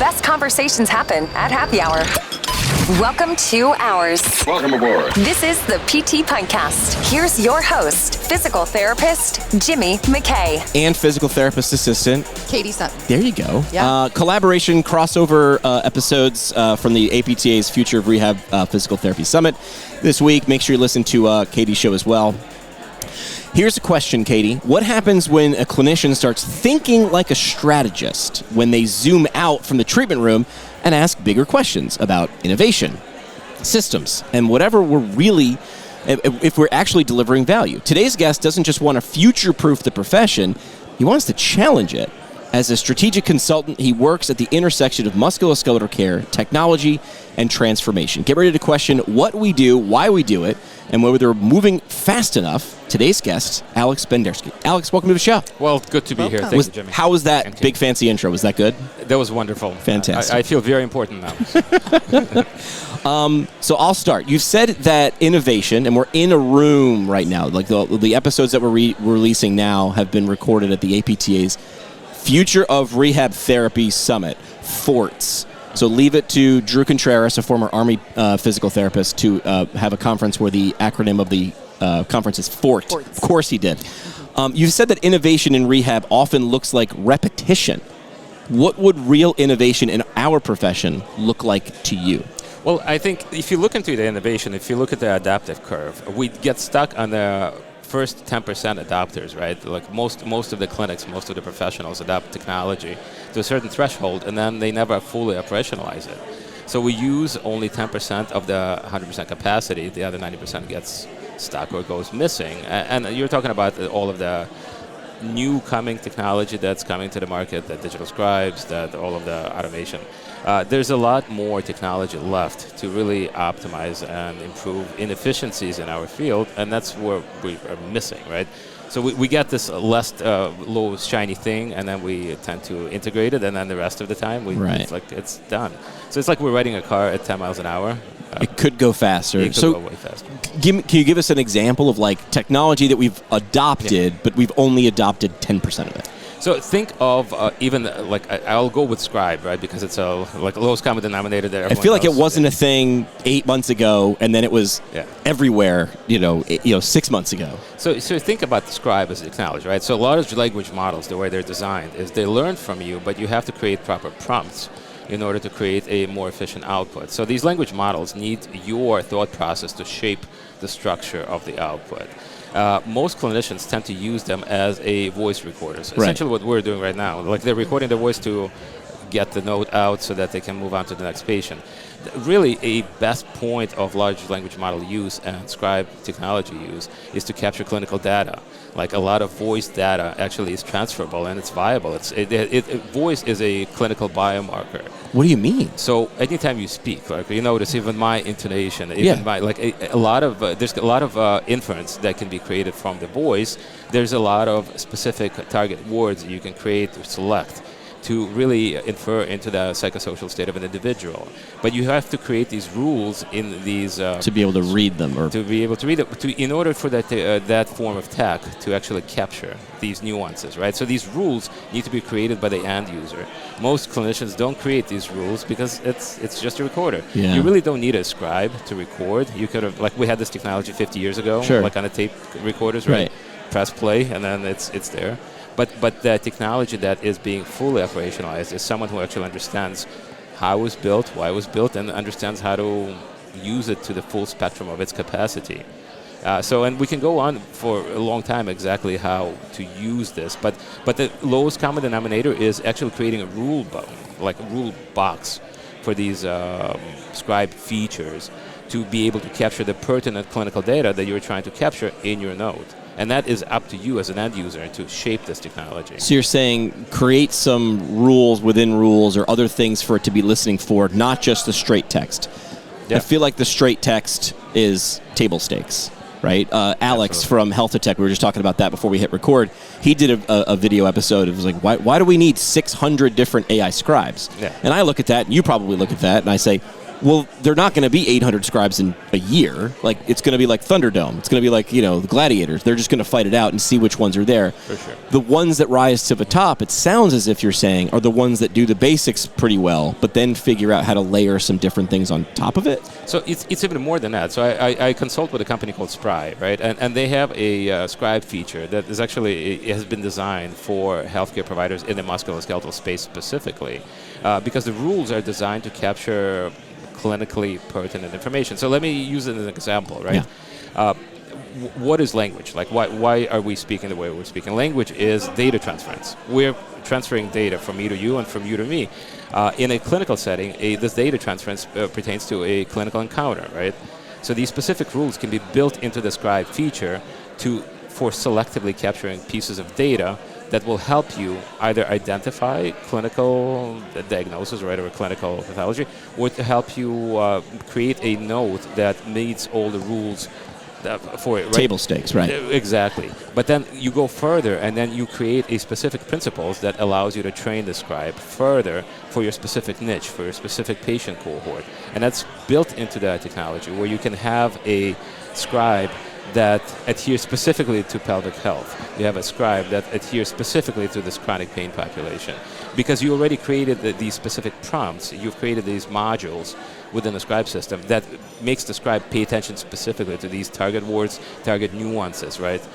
best conversations happen at happy hour. Welcome to Ours. Welcome aboard. This is the PT Punkcast. Here's your host, physical therapist, Jimmy McKay. And physical therapist assistant, Katie Sutton. There you go. Yeah. Collaboration crossover episodes from the APTA's Future of Rehab Physical Therapy Summit this week. Make sure you listen to Katie's show as well. Here's a question, Katie. What happens when a clinician starts thinking like a strategist when they zoom out from the treatment room and ask bigger questions about innovation, systems, and whatever if we're actually delivering value? Today's guest doesn't just want to future-proof the profession, he wants to challenge it. As a strategic consultant, he works at the intersection of musculoskeletal care, technology, and transformation. Get ready to question what we do, why we do it, and whether we're moving fast enough. Today's guest, Alex Bendersky. Alex, welcome to the show. Well, good to be here. Thank you, Jimmy. How was that big fancy intro? Was that good? That was wonderful. Fantastic. I feel very important now. So I'll start. You've said that innovation, and we're in a room right now. Like the episodes that we're releasing now have been recorded at the APTA's Future of Rehab Therapy Summit, FORTS. So leave it to Drew Contreras, a former Army physical therapist, to have a conference where the acronym of the conference is FORT. Forts. Of course he did. You've said that innovation in rehab often looks like repetition. What would real innovation in our profession look like to you? Well, I think if you look into the innovation, if you look at the adaptive curve, we get stuck on the first 10% adopters, right? Like most of the clinics, most of the professionals adopt technology to a certain threshold, and then they never fully operationalize it. So we use only 10% of the 100% capacity. The other 90% gets stuck or goes missing. And you're talking about all of the new coming technology that's coming to the market, the digital scribes, all of the automation. There's a lot more technology left to really optimize and improve inefficiencies in our field, and that's where we are missing, right? So we get this less low shiny thing, and then we tend to integrate it, and then the rest of the time it's done. So it's like we're riding a car at 10 miles an hour. It could go faster. It could go way faster. Can you give us an example of like technology that we've adopted, but we've only adopted 10% of it? So think of I'll go with Scribe, right? Because it's like lowest common denominator that everyone I feel like knows. it wasn't a thing 8 months ago, and then it was everywhere, 6 months ago. So think about the Scribe as a technology, right? So a lot of language models, the way they're designed, is they learn from you, but you have to create proper prompts in order to create a more efficient output. So these language models need your thought process to shape the structure of the output. Most clinicians tend to use them as a voice recorders. Essentially what we're doing right now. Like they're recording their voice to get the note out so that they can move on to the next patient. Really, a best point of large language model use and Scribe technology use is to capture clinical data. Like a lot of voice data actually is transferable and it's viable. Voice is a clinical biomarker. What do you mean? So anytime you speak, like you notice even my intonation, even there's a lot of inference that can be created from the voice. There's a lot of specific target words you can create or select to really infer into the psychosocial state of an individual. But you have to create these rules in these... to be able to read them. Or to be able to read it, in order for that form of tech to actually capture these nuances, right? So these rules need to be created by the end user. Most clinicians don't create these rules because it's just a recorder. Yeah. You really don't need a scribe to record. You could have, like we had this technology 50 years ago, like on the tape recorders, right? Press play and then it's there. But the technology that is being fully operationalized is someone who actually understands how it was built, why it was built, and understands how to use it to the full spectrum of its capacity. And we can go on for a long time exactly how to use this, but the lowest common denominator is actually creating a rule box for these scribe features to be able to capture the pertinent clinical data that you're trying to capture in your node. And that is up to you as an end user to shape this technology. So you're saying create some rules within rules or other things for it to be listening for, not just the straight text. Yeah. I feel like the straight text is table stakes, right? Alex from Health Tech, we were just talking about that before we hit record. He did a video episode. It was like, why do we need 600 different AI scribes? Yeah. And I look at that, and you probably look at that, and I say, Well, they're not going to be 800 scribes in a year. Like, it's going to be like Thunderdome. It's going to be like, the Gladiators. They're just going to fight it out and see which ones are there. For sure. The ones that rise to the top, it sounds as if you're saying, are the ones that do the basics pretty well, but then figure out how to layer some different things on top of it? So it's even more than that. So I consult with a company called Spry, right? And they have a scribe feature that is actually, it has been designed for healthcare providers in the musculoskeletal space specifically, because the rules are designed to capture clinically pertinent information. So let me use it as an example, right? Yeah. What is language? Like, why are we speaking the way we're speaking? Language is data transference. We're transferring data from me to you and from you to me. In a clinical setting, this data transference pertains to a clinical encounter, right? So these specific rules can be built into the scribe feature for selectively capturing pieces of data that will help you either identify clinical diagnosis, right, or clinical pathology, or to help you create a note that meets all the rules for it. Right? Table stakes, right. Exactly. But then you go further, and then you create a specific principles that allows you to train the scribe further for your specific niche, for your specific patient cohort. And that's built into that technology, where you can have a scribe that adheres specifically to pelvic health. You have a scribe that adheres specifically to this chronic pain population. Because you already created these specific prompts, you've created these modules within the scribe system that makes the scribe pay attention specifically to these target words, target nuances, right?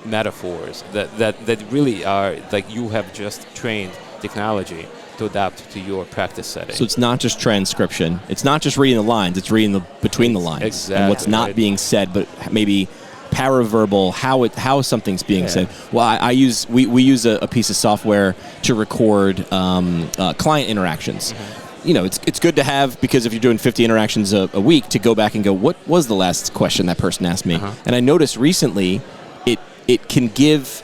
Metaphors that really are, like, you have just trained technology to adapt to your practice setting. So it's not just transcription. It's not just reading the lines. It's reading between the lines. Exactly. And what's not being said, but maybe paraverbal, how something's being said. Well, we use a piece of software to record client interactions. Mm-hmm. It's good to have, because if you're doing 50 interactions a week, to go back and go, what was the last question that person asked me? Uh-huh. And I noticed recently it can give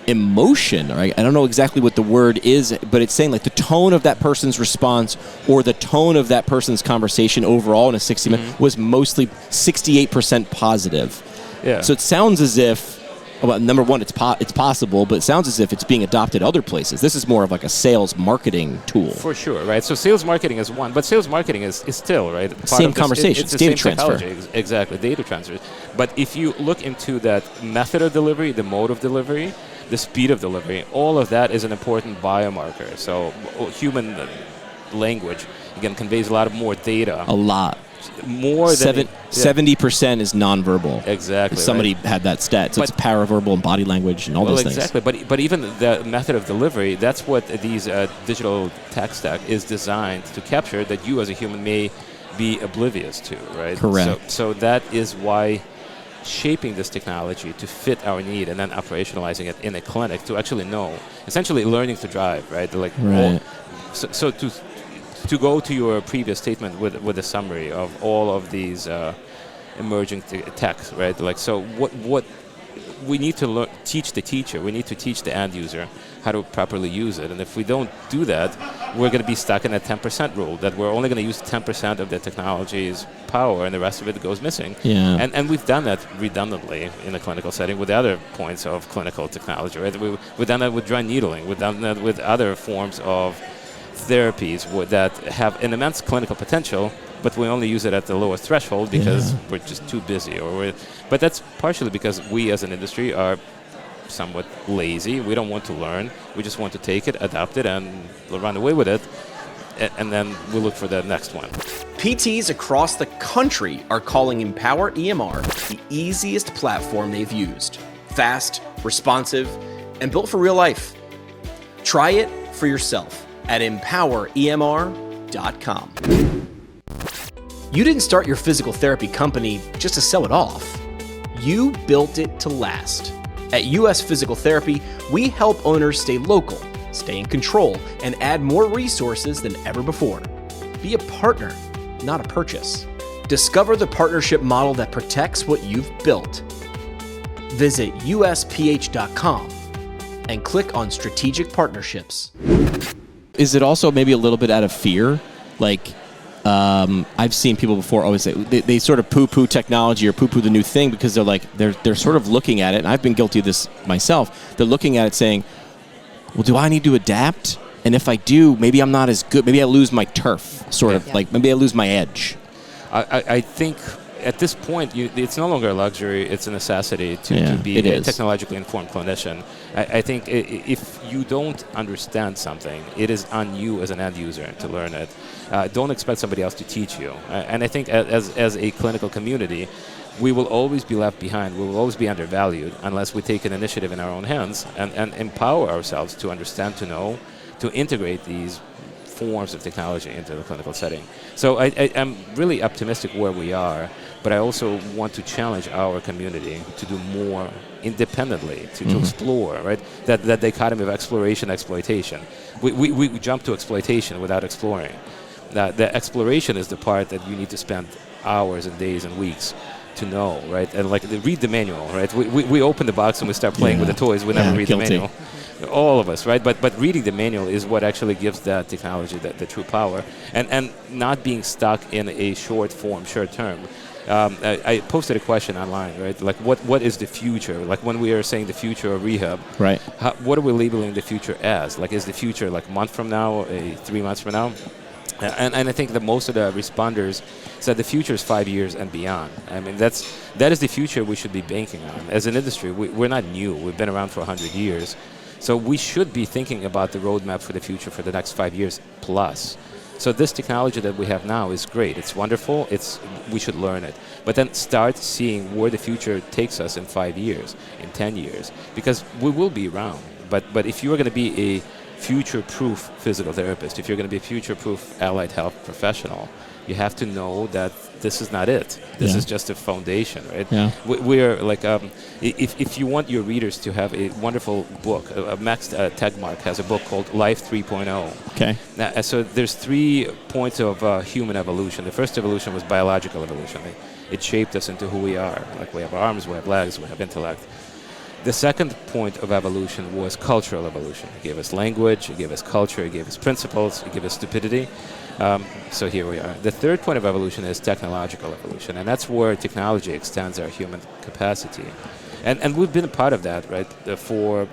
emotion, right? I don't know exactly what the word is, but it's saying like the tone of that person's response or the tone of that person's conversation overall in a 60-minute was mostly 68% positive. Yeah. So it sounds as if, well, number one, it's possible, but it sounds as if it's being adopted other places. This is more of like a sales marketing tool. For sure, right? So sales marketing is one, but sales marketing is still, right? Same conversation. It's the data same transfer. Technology. Exactly, data transfer. But if you look into that method of delivery, the mode of delivery, the speed of delivery, all of that is an important biomarker. So human language, again, conveys a lot of more data. A lot. More than 70% is nonverbal. Exactly. Somebody had that stat. So it's paraverbal and body language and all those things. Exactly. But even the method of delivery, that's what these digital tech stack is designed to capture, that you as a human may be oblivious to, right? Correct. So that is why shaping this technology to fit our need and then operationalizing it in a clinic to actually know, essentially learning to drive, right? Like, right. So to go to your previous statement with a summary of all of these emerging techs, right? Like, so what we need to teach the teacher, we need to teach the end user how to properly use it. And if we don't do that, we're going to be stuck in a 10% rule, that we're only going to use 10% of the technology's power and the rest of it goes missing. Yeah. And we've done that redundantly in a clinical setting with other points of clinical technology, right? We've done that with dry needling. We've done that with other forms of therapies that have an immense clinical potential, but we only use it at the lowest threshold because we're just too busy. But that's partially because we as an industry are somewhat lazy. We don't want to learn. We just want to take it, adapt it, and run away with it. And then we look for the next one. PTs across the country are calling Empower EMR the easiest platform they've used. Fast, responsive, and built for real life. Try it for yourself at empoweremr.com. You didn't start your physical therapy company just to sell it off. You built it to last. At US Physical Therapy, we help owners stay local, stay in control, and add more resources than ever before. Be a partner, not a purchase. Discover the partnership model that protects what you've built. Visit usph.com and click on Strategic Partnerships. Is it also maybe a little bit out of fear? Like, I've seen people before always say they sort of poo-poo technology or poo-poo the new thing because they're like they're sort of looking at it, and I've been guilty of this myself. They're looking at it saying, well, do I need to adapt And if I do, maybe I'm not as good. Maybe I lose my turf, sort of. Like, maybe I lose my edge. I think at this point, it's no longer a luxury, it's a necessity to be a technologically informed clinician. I think if you don't understand something, it is on you as an end user to learn it. Don't expect somebody else to teach you. And I think as a clinical community, we will always be left behind. We will always be undervalued unless we take an initiative in our own hands and empower ourselves to understand, to know, to integrate these forms of technology into the clinical setting. So I'm really optimistic where we are, but I also want to challenge our community to do more independently, to explore, right? That dichotomy of exploration, exploitation. We jump to exploitation without exploring. The exploration is the part that you need to spend hours and days and weeks to know, right? And like read the manual, right? We open the box and we start playing with the toys. We never read the manual. All of us, right? But reading the manual is what actually gives that technology the true power, and not being stuck in a short form, short term. I posted a question online, right? Like, what is the future? Like, when we are saying the future of rehab, right? What are we labeling the future as? Like, is the future like a month from now, 3 months from now? And I think that most of the responders said the future is 5 years and beyond. I mean, that is the future we should be banking on. As an industry, we're not new. We've been around for 100 years. So we should be thinking about the roadmap for the future for the next 5 years plus. So this technology that we have now is great. It's wonderful. We should learn it. But then start seeing where the future takes us in 5 years, in 10 years, because we will be around. But if you're going to be a future-proof physical therapist, if you're going to be a future-proof allied health professional, you have to know that this is not it. This is just a foundation, right? Yeah. We're like, if you want your readers to have a wonderful book, Max Tegmark has a book called Life 3.0. Okay. Now, so there's 3 points of human evolution. The first evolution was biological evolution. It shaped us into who we are. Like, we have arms, we have legs, we have intellect. The second point of evolution was cultural evolution. It gave us language, it gave us culture, it gave us principles, it gave us stupidity. So here we are. The third point of evolution is technological evolution, and that's where technology extends our human capacity. And we've been a part of that, right, for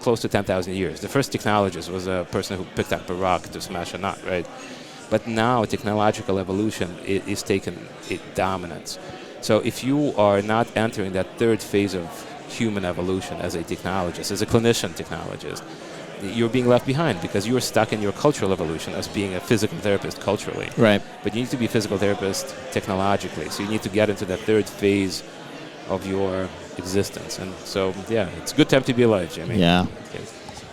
close to 10,000 years. The first technologist was a person who picked up a rock to smash a nut, right? But now technological evolution is taking dominance. So if you are not entering that third phase of human evolution as a technologist, as a clinician technologist, you're being left behind because you're stuck in your cultural evolution as being a physical therapist culturally. Right. But you need to be a physical therapist technologically. So you need to get into that third phase of your existence. And so, yeah, it's a good time to be alive, Jimmy. Yeah. Okay.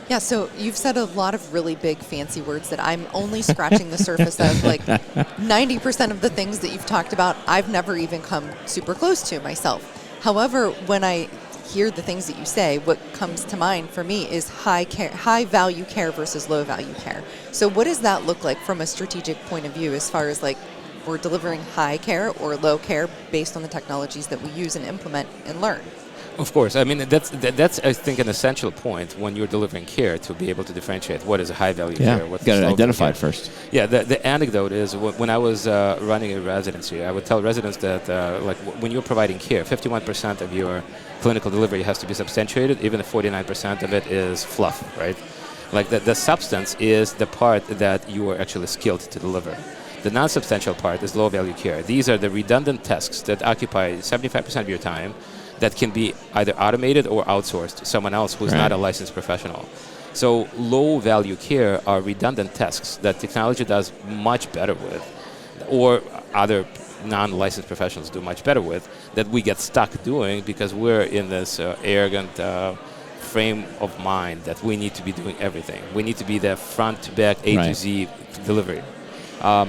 Yeah, so you've said a lot of really big fancy words that I'm only scratching the surface of. Like 90% of the things that you've talked about, I've never even come super close to myself. However, when I hear the things that you say, what comes to mind for me is high value care versus low value care. So what does that look like from a strategic point of view as far as like we're delivering high care or low care based on the technologies that we use and implement and learn? Of course. I mean, that's I think, an essential point when you're delivering care to be able to differentiate what is a high-value care. What's got it identified first. Yeah, the anecdote is when I was running a residency, I would tell residents that like when you're providing care, 51% of your clinical delivery has to be substantiated, even if 49% of it is fluff, right? Like the substance is the part that you are actually skilled to deliver. The non-substantial part is low-value care. These are the redundant tasks that occupy 75% of your time, that can be either automated or outsourced to someone else who's not a licensed professional. So low-value care are redundant tasks that technology does much better with, or other non-licensed professionals do much better with, that we get stuck doing because we're in this arrogant frame of mind that we need to be doing everything. We need to be the front-to-back, A to Z delivery.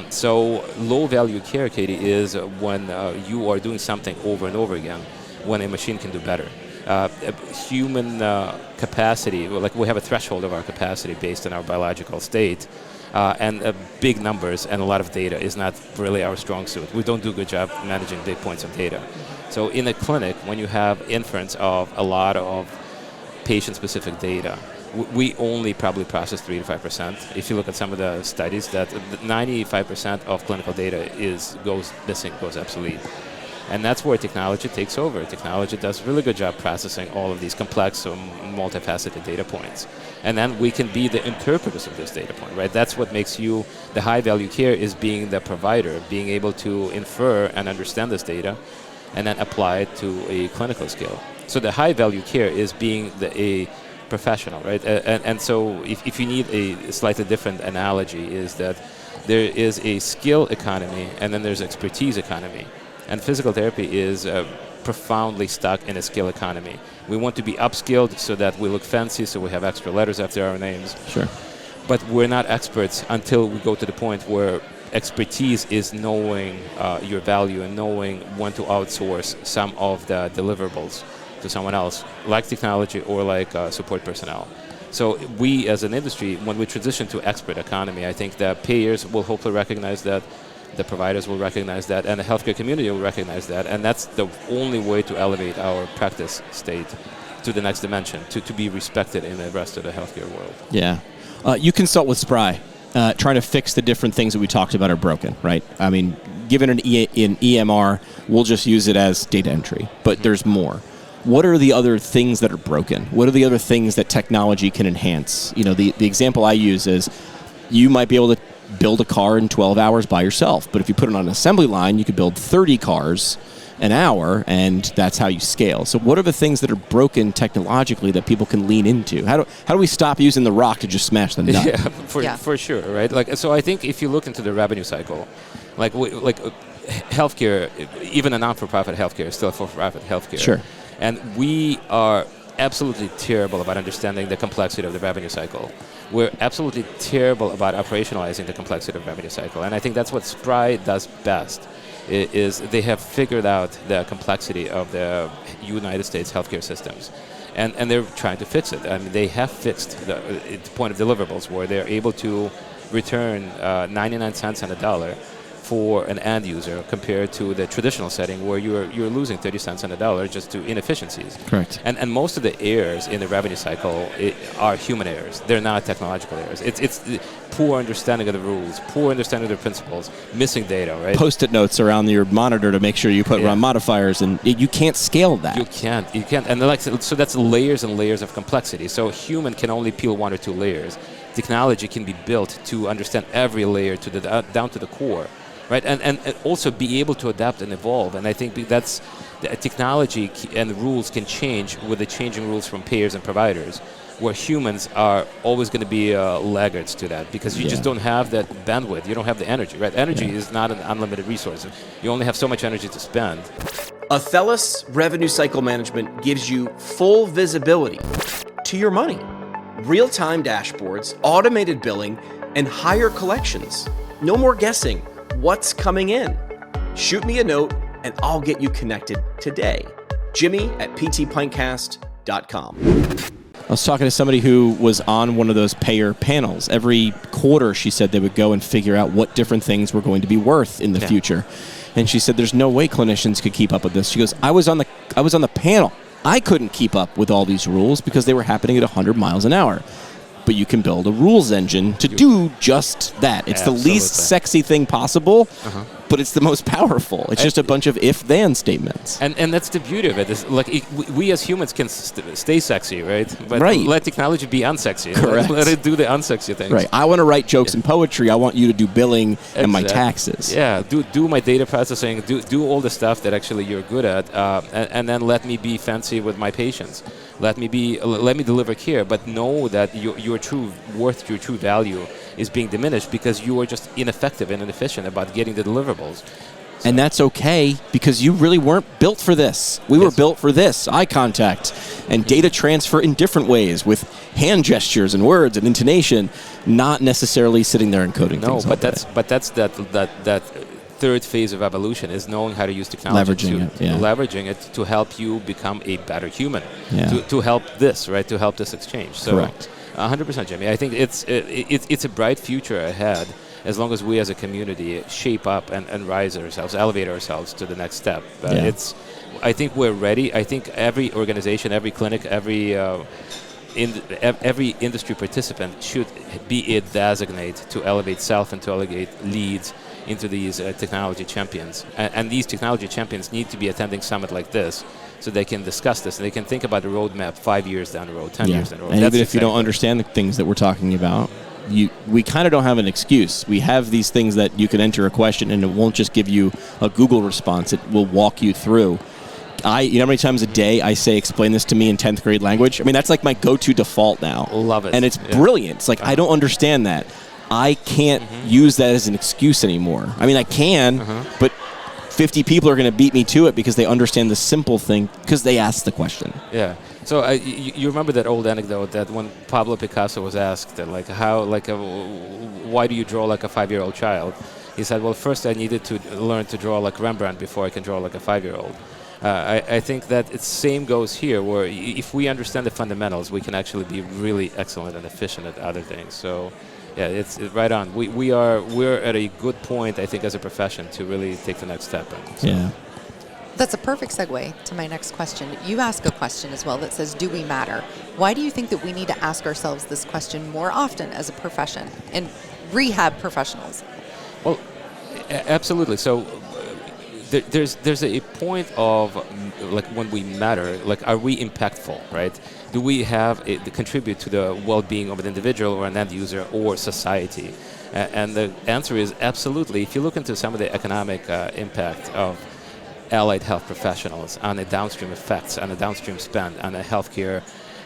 So low-value care, Katie, is when you are doing something over and over again, when a machine can do better. Human capacity, like we have a threshold of our capacity based on our biological state, and big numbers and a lot of data is not really our strong suit. We don't do a good job managing big points of data. So in a clinic, when you have inference of a lot of patient-specific data, we only probably process 3 to 5%. If you look at some of the studies, that 95% of clinical data goes missing, goes obsolete. And that's where technology takes over. Technology does a really good job processing all of these complex or multifaceted data points. And then we can be the interpreters of this data point, right? That's what makes you, the high-value care is being the provider, being able to infer and understand this data and then apply it to a clinical scale. So the high-value care is being a professional, right? And so if you need a slightly different analogy, is that there is a skill economy and then there's expertise economy. And physical therapy is profoundly stuck in a skill economy. We want to be upskilled so that we look fancy, so we have extra letters after our names. Sure. But we're not experts until we go to the point where expertise is knowing your value and knowing when to outsource some of the deliverables to someone else, like technology or like support personnel. So we as an industry, when we transition to expert economy, I think that payers will hopefully recognize that, the providers will recognize that, and the healthcare community will recognize that, and that's the only way to elevate our practice state to the next dimension, to be respected in the rest of the healthcare world. Yeah. You consult with Spry, trying to fix the different things that we talked about are broken, right? I mean, given an EMR, we'll just use it as data entry, but there's more. What are the other things that are broken? What are the other things that technology can enhance? You know, the example I use is you might be able to build a car in 12 hours by yourself, but if you put it on an assembly line, you could build 30 cars an hour, and that's how you scale. So what are the things that are broken technologically that people can lean into? How do we stop using the rock to just smash the nut? For sure, right? Like, so I think if you look into the revenue cycle, like healthcare, even a non-for-profit healthcare is still a for-profit healthcare. Sure. And we are absolutely terrible about understanding the complexity of the revenue cycle. We're absolutely terrible about operationalizing the complexity of the revenue cycle. And I think that's what Spry does best, is they have figured out the complexity of the United States healthcare systems. And they're trying to fix it. I mean, they have fixed the point of deliverables where they're able to return 99 cents on the dollar for an end user compared to the traditional setting where you're losing 30 cents on the dollar just to inefficiencies. Correct. And most of the errors in the revenue cycle are human errors. They're not technological errors. It's poor understanding of the rules, poor understanding of the principles, missing data, right? Post-it notes around your monitor to make sure you put run modifiers, and you can't scale that. You can't. And so that's layers and layers of complexity. So human can only peel one or two layers. Technology can be built to understand every layer to down to the core. Right, and also be able to adapt and evolve, and I think that's the technology and rules can change with the changing rules from payers and providers, where humans are always going to be laggards to that because you just don't have that bandwidth, you don't have the energy. Right, energy is not an unlimited resource. You only have so much energy to spend. Athelis Revenue Cycle Management gives you full visibility to your money, real-time dashboards, automated billing, and higher collections. No more guessing. What's coming in? Shoot me a note and I'll get you connected today. Jimmy@ptpintcast.com. I was talking to somebody who was on one of those payer panels. Every quarter, she said they would go and figure out what different things were going to be worth in the future. And she said there's no way clinicians could keep up with this. She goes, I was on the panel. I couldn't keep up with all these rules because they were happening at 100 miles an hour. But you can build a rules engine to do just that. It's the least sexy thing possible, but it's the most powerful. It's just a bunch of if-then statements. And that's the beauty of it. Is like we as humans can stay sexy, right? But let technology be unsexy. Correct. Let it do the unsexy things. Right. I want to write jokes and poetry. I want you to do billing and my taxes. Yeah. Do my data processing. Do all the stuff that actually you're good at, and then let me be fancy with my patients. Let me deliver care, but know that your true worth, your true value is being diminished because you are just ineffective and inefficient about getting the deliverables. And that's okay because you really weren't built for this. We were built for this, eye contact and data transfer in different ways with hand gestures and words and intonation, not necessarily sitting there and coding things. No, but that's that third phase of evolution is knowing how to use technology, leveraging it to help you become a better human, to help this, right? To help this exchange. So, correct. 100%, Jimmy. I think it's a bright future ahead as long as we as a community shape up and rise ourselves, elevate ourselves to the next step. I think we're ready. I think every organization, every clinic, every every industry participant should be it designate to elevate self and to elevate leads into these technology champions. And these technology champions need to be attending summit like this so they can discuss this and they can think about the roadmap 5 years down the road, 10 years down the road. And even if you don't understand the things that we're talking about, we kind of don't have an excuse. We have these things that you can enter a question and it won't just give you a Google response. It will walk you through. You know how many times a day I say, explain this to me in 10th grade language? I mean, that's like my go-to default now. Love it. And it's brilliant. It's like, I don't understand that. I can't use that as an excuse anymore. I mean, I can, but 50 people are going to beat me to it because they understand the simple thing because they asked the question. Yeah. So you remember that old anecdote that when Pablo Picasso was asked, why do you draw like a 5-year-old child? He said, well, first I needed to learn to draw like Rembrandt before I can draw like a 5-year-old. I think that the same goes here, where if we understand the fundamentals, we can actually be really excellent and efficient at other things. So, yeah, it's right on. We're at a good point, I think, as a profession to really take the next step. Yeah. That's a perfect segue to my next question. You ask a question as well that says, do we matter? Why do you think that we need to ask ourselves this question more often as a profession and rehab professionals? Well, absolutely. So there's a point of like when we matter, like are we impactful, right? Do we have to contribute to the well-being of an individual or an end user or society? And the answer is absolutely. If you look into some of the economic impact of allied health professionals on the downstream effects, on the downstream spend, on the healthcare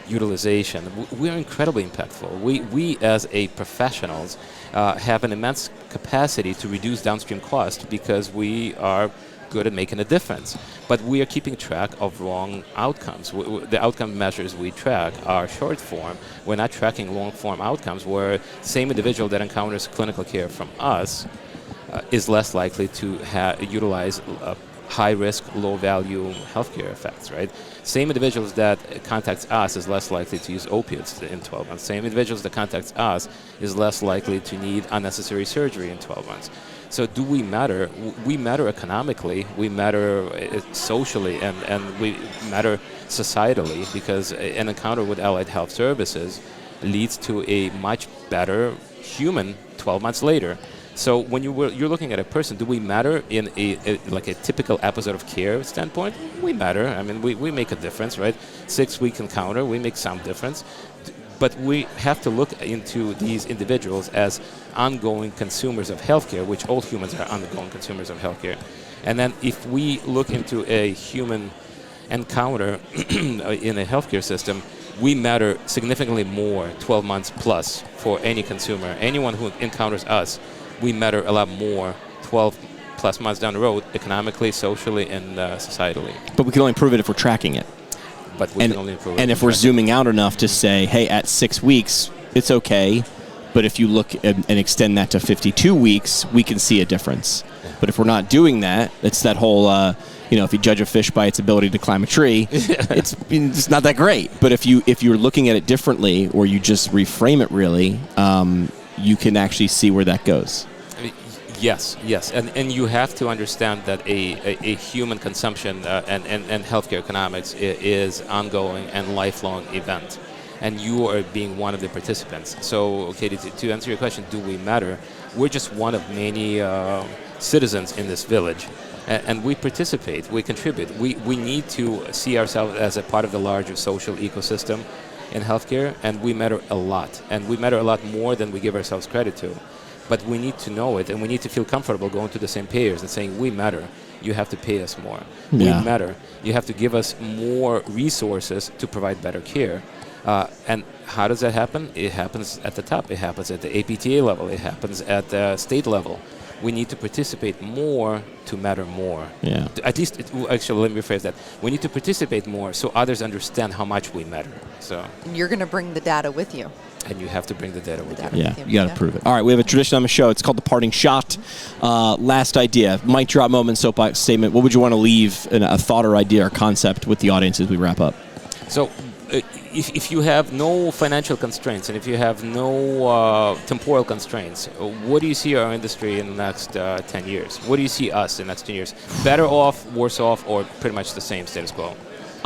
utilization, we're incredibly impactful. We as a professionals have an immense capacity to reduce downstream costs because we are good at making a difference. But we are keeping track of wrong outcomes. The outcome measures we track are short form. We're not tracking long form outcomes where same individual that encounters clinical care from us is less likely to utilize high-risk, low-value healthcare effects, right? Same individuals that contacts us is less likely to use opiates in 12 months. Same individuals that contacts us is less likely to need unnecessary surgery in 12 months. So do we matter? We matter economically, we matter socially, and we matter societally because an encounter with allied health services leads to a much better human 12 months later. So when you're looking at a person, do we matter in a typical episode of care standpoint? We matter. I mean, we make a difference, right? 6-week encounter, we make some difference. But we have to look into these individuals as ongoing consumers of healthcare, which all humans are ongoing consumers of healthcare. And then if we look into a human encounter in a healthcare system, we matter significantly more 12 months plus for any consumer. Anyone who encounters us, we matter a lot more 12 plus months down the road, economically, socially, and societally. But we can only prove it if we're tracking it. But we can only improve it. And if we're zooming out enough to say, hey, at 6 weeks, it's okay. But if you look and extend that to 52 weeks, we can see a difference. Yeah. But if we're not doing that, it's that whole, if you judge a fish by its ability to climb a tree, it's not that great. But if you're looking at it differently, or you just reframe it really, you can actually see where that goes. Yes, and you have to understand that a human consumption and healthcare economics is ongoing and lifelong event, and you are being one of the participants. So, Katie, to answer your question, do we matter? We're just one of many citizens in this village, and we participate, we contribute. We need to see ourselves as a part of the larger social ecosystem in healthcare, and we matter a lot, and we matter a lot more than we give ourselves credit to. But we need to know it, and we need to feel comfortable going to the same payers and saying, we matter. You have to pay us more. Yeah. We matter. You have to give us more resources to provide better care. And how does that happen? It happens at the top. It happens at the APTA level. It happens at the state level. We need to participate more to matter more. Yeah. At least, actually, let me rephrase that. We need to participate more so others understand how much we matter. So. And you're going to bring the data with you. And you have to bring the data with you. Yeah, you got to prove it. All right, we have a tradition on the show. It's called the parting shot. Last idea, mic drop moment, soapbox statement. What would you want to leave a thought or idea or concept with the audience as we wrap up? So if you have no financial constraints and if you have no temporal constraints, what do you see our industry in the next 10 years? What do you see us in the next 10 years? Better off, worse off, or pretty much the same status quo?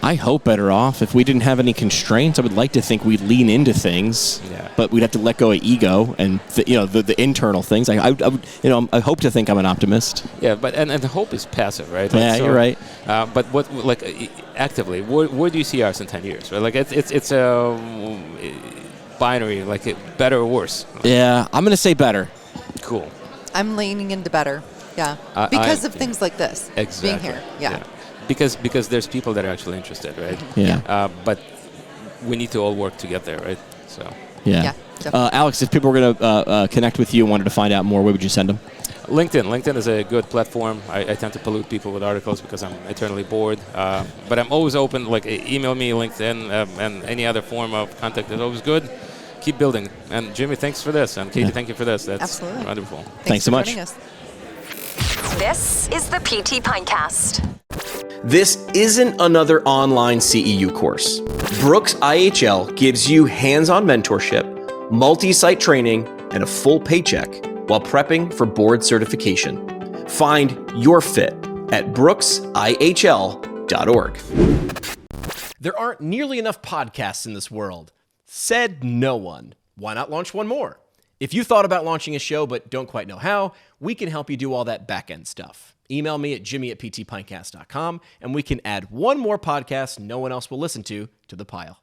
I hope better off. If we didn't have any constraints, I would like to think we'd lean into things, but we'd have to let go of ego and the internal things. I hope to think I'm an optimist. Yeah, but and hope is passive, right? Yeah, you're right. But what actively, where do you see ours in 10 years? Right, like it's a binary, like better or worse. Yeah, I'm going to say better. Cool. I'm leaning into better. Yeah, because of things like this. Exactly. Being here. Yeah. Because there's people that are actually interested, right? Yeah. But we need to all work to get there, right? So. Yeah. Alex, if people were going to connect with you and wanted to find out more, where would you send them? LinkedIn. LinkedIn is a good platform. I tend to pollute people with articles because I'm eternally bored. But I'm always open. Like, email me, LinkedIn, and any other form of contact is always good. Keep building. And Jimmy, thanks for this. And Katie, thank you for this. That's absolutely wonderful. Thanks so much. This is the PT Pintcast. This isn't another online CEU course. Brooks IHL gives you hands-on mentorship, multi-site training, and a full paycheck while prepping for board certification. Find your fit at brooksihl.org. There aren't nearly enough podcasts in this world. Said no one. Why not launch one more? If you thought about launching a show but don't quite know how, we can help you do all that back-end stuff. Email me at jimmy@ptpintcast.com, and we can add one more podcast no one else will listen to the pile.